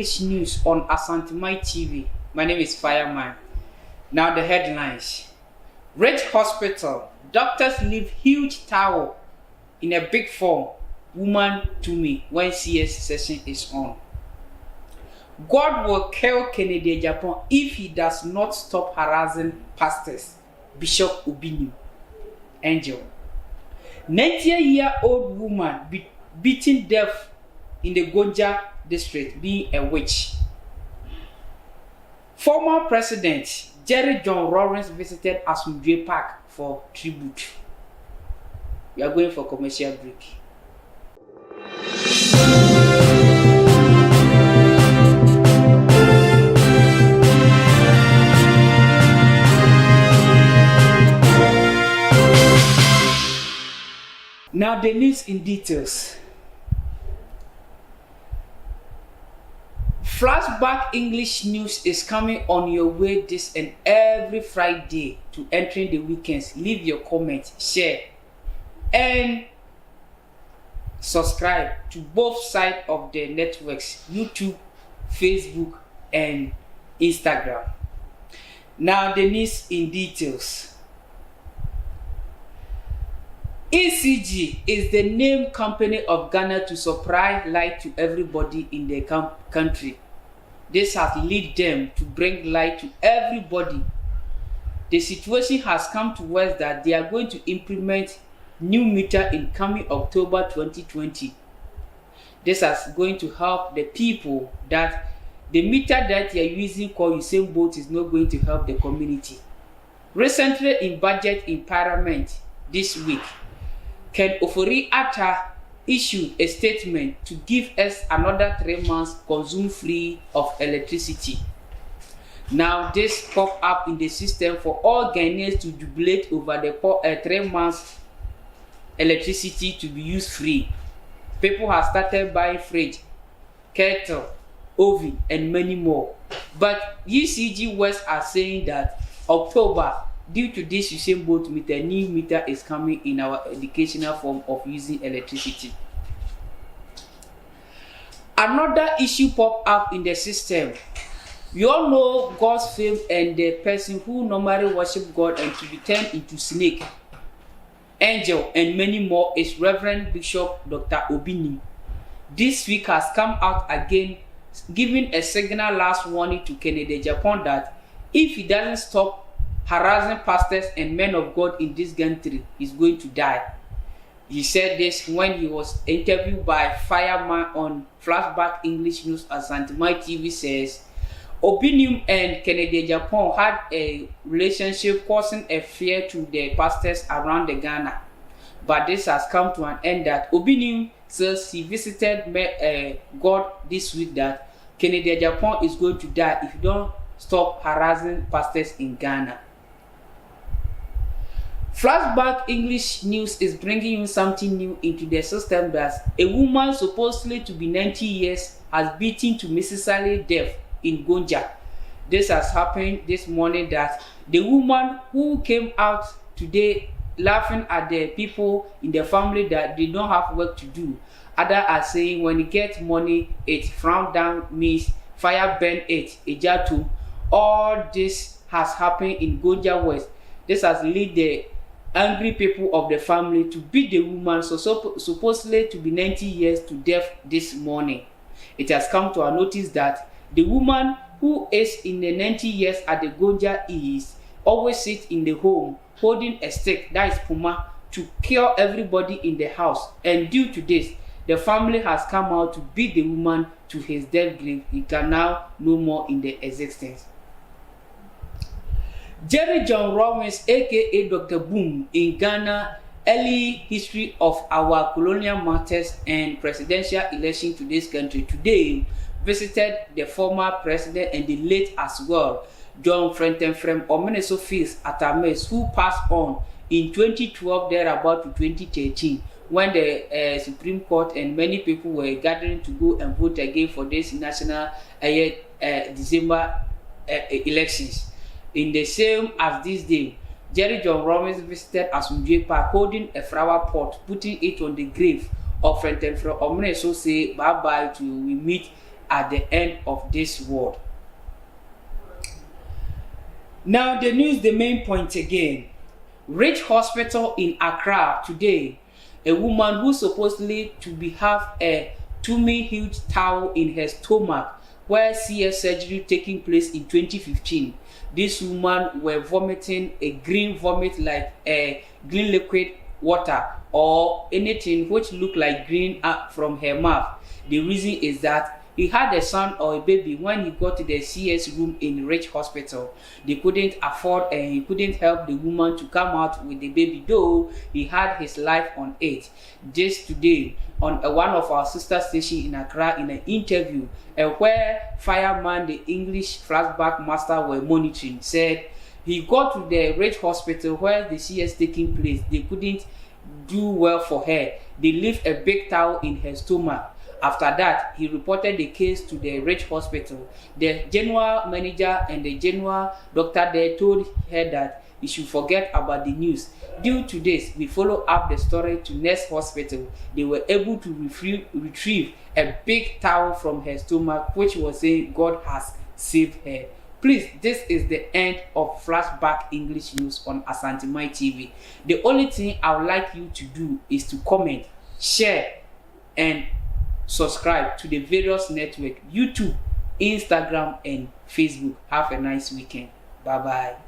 English news on Asantemai TV. My name is Fireman. Now the headlines. Rich hospital. Doctors leave huge towel in a big form. Woman to me when CS session is on. God will kill Kennedy Japan if he does not stop harassing pastors. Bishop Obinu. Angel. 90-year-old woman beaten death in the Gonja district, being a witch. Former President Jerry John Lawrence visited Asumdwe Park for tribute. We are going for commercial break. Now the news in details. Flashback English news is coming on your way this and every Friday to entering the weekends. Leave your comment, share, and subscribe to both sides of the networks, YouTube, Facebook, and Instagram. Now the news in details. ECG is the name company of Ghana to supply light to everybody in the country. This has led them to bring light to everybody. The situation has come to us that they are going to implement new meter in coming October 2020. This is going to help the people that the meter that they are using called Usain Bolt is not going to help the community. Recently in budget in Parliament this week, Ken Ofori-Atta issued a statement to give us another 3 months consume free of electricity. Now this pop up in the system for all Ghanaians to jubilate over the 3 months electricity to be used free. People have started buying fridge, kettle, oven, and many more. But UCG West are saying that October, due to this Usain Bolt meter, new meter is coming in our educational form of using electricity. Another issue pop up in the system. You all know God's fame and the person who normally worship God and to be turned into snake, angel, and many more is Reverend Bishop Dr. Obinu. This week has come out again, giving a signal last warning to Kennedy Japan that if he doesn't stop harassing pastors and men of God in this country, is going to die. He said this when he was interviewed by Fireman on Flashback English News at Asantemai TV. Says Obinu and Kennedy Japan had a relationship causing a fear to the pastors around the Ghana, but this has come to an end that Obinu says he visited God this week that Kennedy Japan is going to die if you don't stop harassing pastors in Ghana. Flashback English News is bringing you something new into the system that a woman supposedly to be 90 years has beaten to Mississippi death in Gonja. This has happened this morning that the woman who came out today laughing at the people in the family that they don't have work to do. Others are saying when you get money, it frown down means fire burn it, ejatu. All this has happened in Gonja West. This has led the angry people of the family to beat the woman supposedly to be 90 years to death this morning. It has come to our notice that the woman who is in the 90 years at the Gonja is always sit in the home holding a stick, that is puma, to kill everybody in the house. And due to this, the family has come out to beat the woman to his death grave. He can now no more in the existence. Jerry John Lawrence, aka Dr. Boom, in Ghana, early history of our colonial matters and presidential election to this country, today visited the former president and the late as well, John Frentenfrem Omeneso Fils Atames, who passed on in 2012 thereabout to 2013, when the Supreme Court and many people were gathering to go and vote again for this national December elections. In the same as this day, Jerry John Lawrence visited Asumdwe Park holding a flower pot, putting it on the grave of Frentenfrem Omeneso, say bye-bye to we meet at the end of this world. Now the news, the main point again. Rich Hospital in Accra today. A woman who supposedly to be have a huge towel in her stomach where CS surgery taking place in 2015. This woman were vomiting a green vomit like a green liquid water or anything which look like green from her mouth. The reason is that he had a son or a baby when he got to the CS room in Rich Hospital. They couldn't afford and he couldn't help the woman to come out with the baby, though he had his life on it. Just today, on one of our sister stations in Accra, in an interview where Fireman, the English flashback master, were monitoring, said he got to the Rich Hospital where the CS taking place. They couldn't do well for her. They left a big towel in her stomach. After that, he reported the case to the Rich Hospital. The general manager and the general doctor there told her that he should forget about the news. Due to this, we follow up the story to Next Hospital. They were able to retrieve a big towel from her stomach, which was saying God has saved her. Please, this is the end of Flashback English News on Asantehmine TV. The only thing I would like you to do is to comment, share, and subscribe to the various networks, YouTube, Instagram, and Facebook. Have a nice weekend. Bye bye.